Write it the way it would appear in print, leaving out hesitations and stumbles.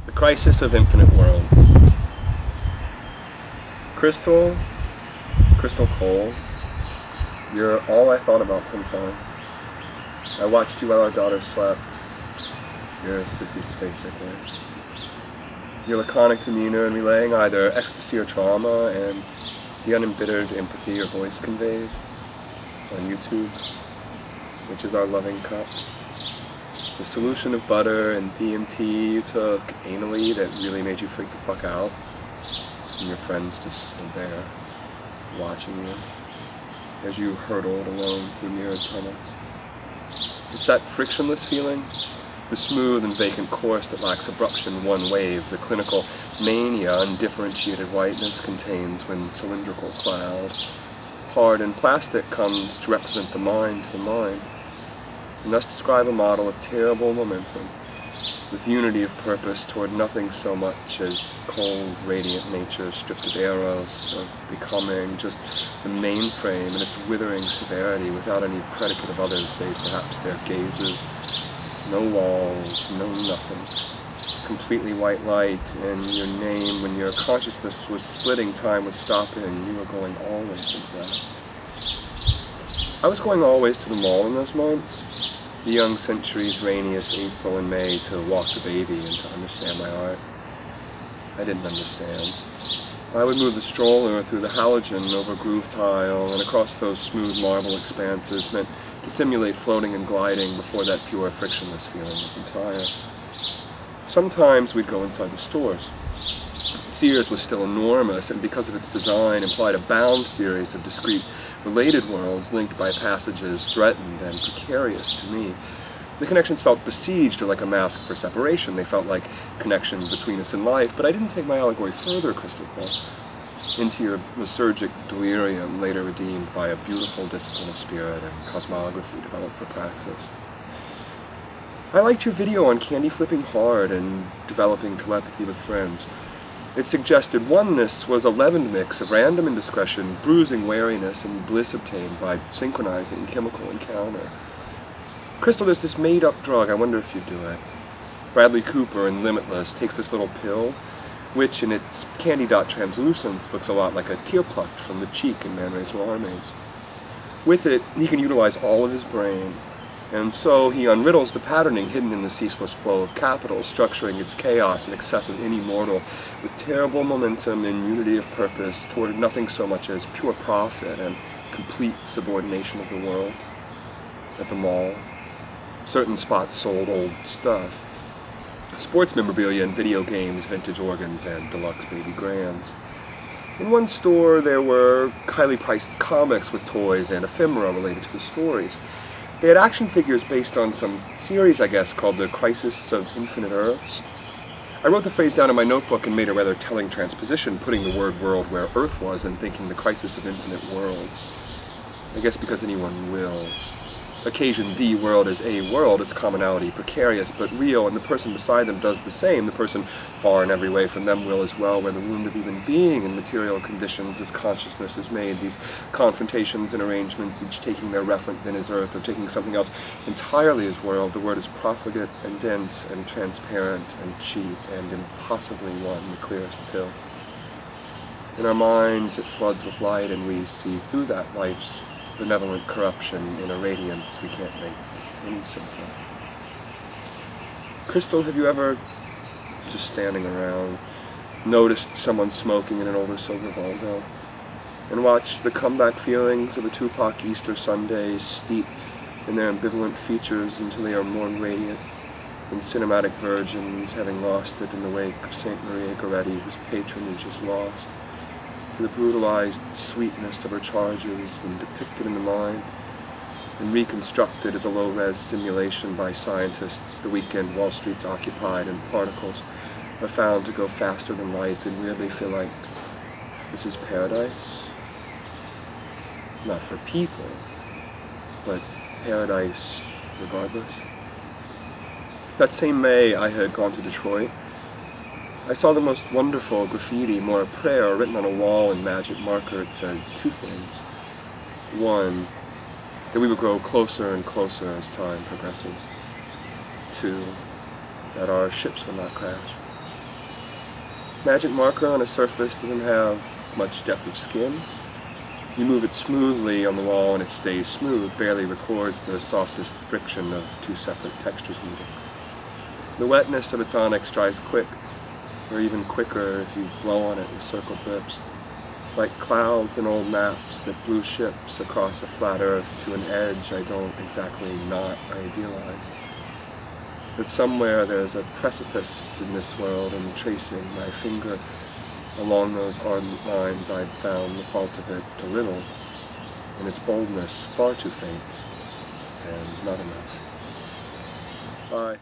The Crisis of Infinite Worlds. Crystal Cole, you're all I thought about sometimes. I watched you while our daughter slept. Your sissy space icon. Your laconic demeanor in relaying either ecstasy or trauma, and the unembittered empathy your voice conveyed on YouTube, which is our loving cup. The solution of butter and DMT you took anally that really made you freak the fuck out, and your friends just stood there watching you as you hurtled alone through mirrored tunnels. It's that frictionless feeling, the smooth and vacant course that lacks abruption, one wave, the clinical mania undifferentiated whiteness contains when cylindrical cloud, hard and plastic, comes to represent the mind, and thus describe a model of terrible momentum, with unity of purpose toward nothing so much as cold, radiant nature stripped of eros, of becoming just the mainframe in its withering severity without any predicate of others save perhaps their gazes. No walls, no nothing. Completely white light, and your name when your consciousness was splitting, time was stopping, you were going always into that. I was going always to the mall in those months, the young century's rainiest April and May, to walk the baby and to understand my art. I didn't understand. I would move the stroller through the halogen over groove tile and across those smooth marble expanses meant to simulate floating and gliding before that pure frictionless feeling was entire. Sometimes we'd go inside the stores. Sears was still enormous, and because of its design implied a bound series of discrete related worlds linked by passages threatened and precarious to me. The connections felt besieged or like a mask for separation. They felt like connection between us in life, but I didn't take my allegory further, Crystal Cole, into your lysergic delirium, later redeemed by a beautiful discipline of spirit and cosmography developed for praxis. I liked your video on candy flipping hard and developing telepathy with friends. It suggested oneness was a leavened mix of random indiscretion, bruising wariness, and bliss obtained by synchronizing chemical encounter. Crystal, there's this made-up drug, I wonder if you'd do it. Bradley Cooper in Limitless takes this little pill, which in its candy dot translucence looks a lot like a tear plucked from the cheek in Man Ray's Alarmes. With it, he can utilize all of his brain, and so he unriddles the patterning hidden in the ceaseless flow of capital, structuring its chaos in excess of any mortal, with terrible momentum and unity of purpose toward nothing so much as pure profit and complete subordination of the world. At the mall, certain spots sold old stuff. Sports memorabilia and video games, vintage organs, and deluxe baby grands. In one store, there were highly priced comics with toys and ephemera related to the stories. They had action figures based on some series, I guess, called The Crisis of Infinite Earths. I wrote the phrase down in my notebook and made a rather telling transposition, putting the word world where Earth was and thinking The Crisis of Infinite Worlds. I guess because anyone will. Occasion the world as a world, its commonality precarious but real, and the person beside them does the same. The person far and every way from them will as well, where the wound of even being in material conditions as consciousness is made. These confrontations and arrangements, each taking their referent then as earth, or taking something else entirely as world. The word is profligate and dense and transparent and cheap and impossibly one, the clearest pill. In our minds it floods with light, and we see through that life's benevolent corruption in a radiance we can't make any sense of. Crystal, have you ever, just standing around, noticed someone smoking in an older silver Volvo, and watched the comeback feelings of a Tupac Easter Sunday steep in their ambivalent features until they are more radiant than cinematic virgins having lost it in the wake of Saint Maria Goretti, whose patronage is lost, to the brutalized sweetness of her charges and depicted in the mind and reconstructed as a low-res simulation by scientists the weekend Wall Street's occupied and particles are found to go faster than light and weirdly feel like this is paradise. Not for people, but paradise regardless. That same May I had gone to Detroit. I saw the most wonderful graffiti, more a prayer, written on a wall in magic marker. It said two things. One, that we would grow closer and closer as time progresses. Two, that our ships will not crash. Magic marker on a surface doesn't have much depth of skin. You move it smoothly on the wall and it stays smooth, barely records the softest friction of two separate textures meeting. The wetness of its onyx dries quick, or even quicker if you blow on it with circle grips, like clouds in old maps that blew ships across a flat earth to an edge I don't exactly not idealize. But somewhere there's a precipice in this world, and tracing my finger along those ardent lines I'd found the fault of it a little, and its boldness far too faint, and not enough. Bye.